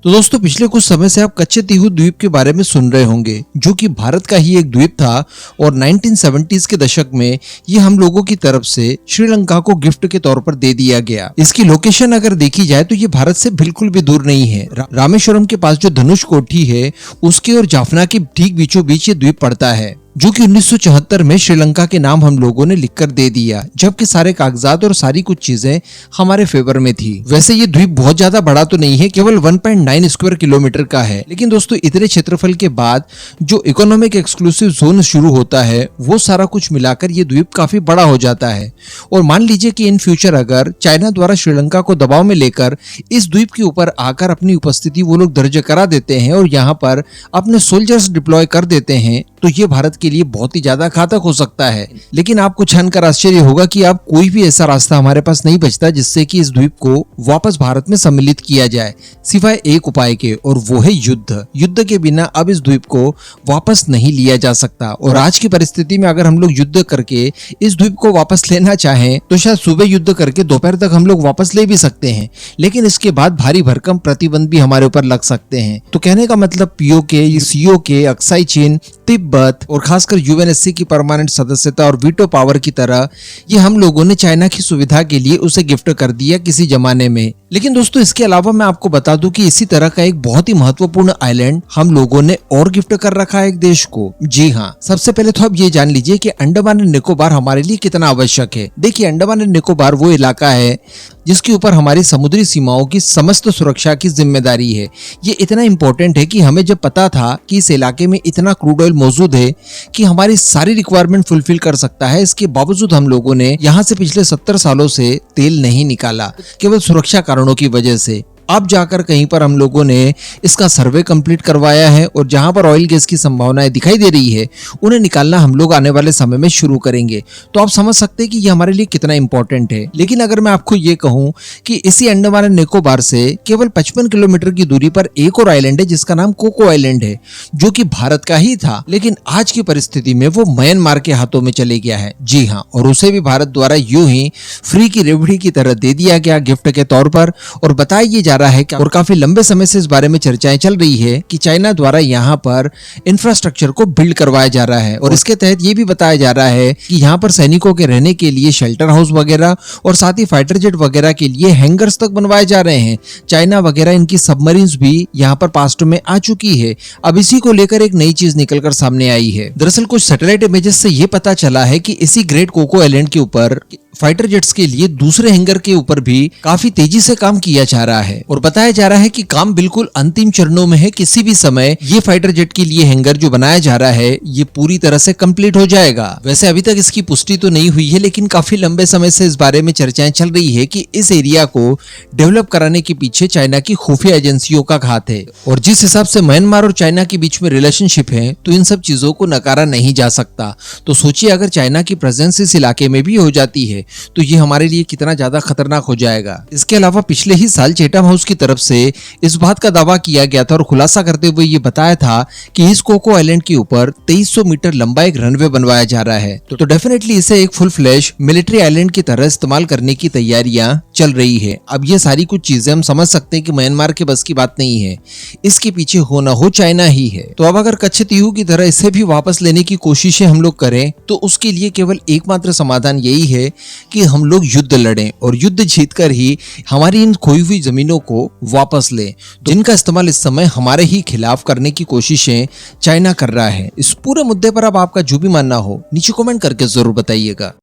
तो दोस्तों पिछले कुछ समय से आप कच्छेटीहू द्वीप के बारे में सुन रहे होंगे, जो कि भारत का ही एक द्वीप था और 1970s के दशक में ये हम लोगों की तरफ से श्रीलंका को गिफ्ट के तौर पर दे दिया गया। इसकी लोकेशन अगर देखी जाए तो ये भारत से बिल्कुल भी दूर नहीं है। रामेश्वरम के पास जो धनुष कोठी है उसके और जाफना के ठीक बीचों बीच ये द्वीप पड़ता है, जो कि 1974 में श्रीलंका के नाम हम लोगों ने लिखकर दे दिया, जबकि सारे कागजात और सारी कुछ चीजें हमारे फेवर में थी। वैसे ये द्वीप बहुत ज्यादा बड़ा तो नहीं है, केवल 1.9 स्क्वायर किलोमीटर का है, लेकिन दोस्तों इतने क्षेत्रफल के बाद जो इकोनॉमिक एक्सक्लूसिव जोन शुरू होता है वो सारा कुछ मिलाकर ये द्वीप काफी बड़ा हो जाता है। और मान लीजिए कि इन फ्यूचर अगर चाइना द्वारा श्रीलंका को दबाव में लेकर इस द्वीप के ऊपर आकर अपनी उपस्थिति वो लोग दर्ज करा देते हैं और यहाँ पर अपने सोल्जर्स डिप्लॉय कर देते हैं, तो ये भारत के लिए बहुत ही ज्यादा घातक हो सकता है। लेकिन आपको जानकर आश्चर्य होगा कि अब कोई भी ऐसा रास्ता हमारे पास नहीं बचता जिससे कि इस द्वीप को वापस भारत में सम्मिलित किया जाए, सिवाय एक उपाय के, और वो है युद्ध। युद्ध के बिना अब इस द्वीप को वापस नहीं लिया जा सकता। और आज की परिस्थिति में अगर हम लोग युद्ध करके इस द्वीप को वापस लेना चाहें तो शायद सुबह युद्ध करके दोपहर तक हम लोग वापस ले भी सकते हैं, लेकिन इसके बाद भारी भरकम प्रतिबंध भी हमारे ऊपर लग सकते हैं। तो कहने का मतलब पीओके, सीओके, अक्साई चीन, तिब्बत और खासकर यूएनएससी की परमानेंट सदस्यता और वीटो पावर की तरह ये हम लोगों ने चाइना की सुविधा के लिए उसे गिफ्ट कर दिया किसी जमाने में। लेकिन दोस्तों इसके अलावा मैं आपको बता दूं कि इसी तरह का एक बहुत ही महत्वपूर्ण आइलैंड हम लोगों ने और गिफ्ट कर रखा है एक देश को। जी हाँ, सबसे पहले तो आप ये जान लीजिए कि अंडमान एंड निकोबार हमारे लिए कितना आवश्यक है। देखिए, अंडमान एंड निकोबार वो इलाका है जिसके ऊपर हमारी समुद्री सीमाओं की समस्त सुरक्षा की जिम्मेदारी है। ये इतना इंपॉर्टेंट है कि हमें जब पता था कि इस इलाके में इतना क्रूड ऑयल मौजूद है कि हमारी सारी रिक्वायरमेंट फुलफिल कर सकता है, इसके बावजूद हम लोगों ने यहाँ से पिछले 70 सालों से तेल नहीं निकाला, केवल सुरक्षा कारणों की वजह से। अब जाकर कहीं पर हम लोगों ने इसका सर्वे कंप्लीट करवाया है और जहां पर ऑयल गैस की संभावनाएं दिखाई दे रही है उन्हें निकालना हम लोग आने वाले समय में शुरू करेंगे। तो आप समझ सकते हैं कि ये हमारे लिए कितना इंपॉर्टेंट है। लेकिन अगर मैं आपको ये कहूं कि इसी अंडमान एंड निकोबार से केवल 55 किलोमीटर की दूरी पर एक और आइलैंड है जिसका नाम कोको आइलैंड है, जो कि भारत का ही था, लेकिन आज की परिस्थिति में वो म्यांमार के हाथों में चले गया है। जी हाँ, और उसे भी भारत द्वारा यूं ही फ्री की रेवड़ी की तरह दे दिया गया गिफ्ट के तौर पर। और बताया ये जा रहा है और काफी लंबे समय से इस बारे में चर्चाएं चल रही है कि चाइना द्वारा यहाँ पर इंफ्रास्ट्रक्चर को बिल्ड करवाया जा रहा है और इसके तहत ये भी बताया जा रहा है कि यहाँ पर सैनिकों के रहने के लिए शेल्टर हाउस वगैरह और साथ ही फाइटर जेट वगैरह के लिए हैंगर्स तक बनवाए जा रहे हैं। चाइना वगैरह इनकी सबमरीन्स भी यहाँ पर पास्ट में आ चुकी है। अब इसी को लेकर एक नई चीज निकलकर सामने आई है। दरअसल कुछ सैटेलाइट इमेजेस से ये पता चला है कि इसी ग्रेट कोको आइलैंड के ऊपर फाइटर जेट्स के लिए दूसरे हैंगर के ऊपर भी काफी तेजी से काम किया जा रहा है और बताया जा रहा है कि काम बिल्कुल अंतिम चरणों में है। किसी भी समय ये फाइटर जेट के लिए हैंगर जो बनाया जा रहा है ये पूरी तरह से कंप्लीट हो जाएगा। वैसे अभी तक इसकी पुष्टि तो नहीं हुई है, लेकिन काफी लंबे समय से इस बारे में चर्चाएं चल रही है कि इस एरिया को डेवलप कराने के पीछे चाइना की खुफिया एजेंसियों का हाथ है। और जिस हिसाब से म्यांमार और चाइना के बीच में रिलेशनशिप है तो इन सब चीजों को नकारा नहीं जा सकता। तो सोचिए अगर चाइना की प्रेजेंस इस इलाके में भी हो जाती है तो ये हमारे लिए कितना ज्यादा खतरनाक हो जाएगा। इसके अलावा पिछले ही साल चैथम हाउस की तरफ से इस बात का दावा किया गया था और खुलासा करते हुए ये बताया था कि इस कोको आइलैंड के ऊपर 2300 मीटर लंबा एक रनवे बनवाया जा रहा है। तो डेफिनेटली इसे एक फुल फ्लैश मिलिट्री आइलैंड की तरह इस्तेमाल करने की तैयारियां चल रही है। अब ये सारी कुछ चीजें हम समझ सकते हैं कि म्यांमार के बस की बात नहीं है, इसके पीछे हो ना हो चाइना ही है। तो अब अगर कच्छेटीहू की तरह इसे भी वापस लेने की कोशिशें हम लोग करें तो उसके लिए केवल एकमात्र समाधान यही है कि हम लोग युद्ध लड़ें और युद्ध जीतकर ही हमारी इन खोई हुई जमीनों को वापस लें, जिनका इस्तेमाल इस समय हमारे ही खिलाफ करने की कोशिशें चाइना कर रहा है। इस पूरे मुद्दे पर अब आपका जो भी मानना हो नीचे कमेंट करके जरूर बताइएगा।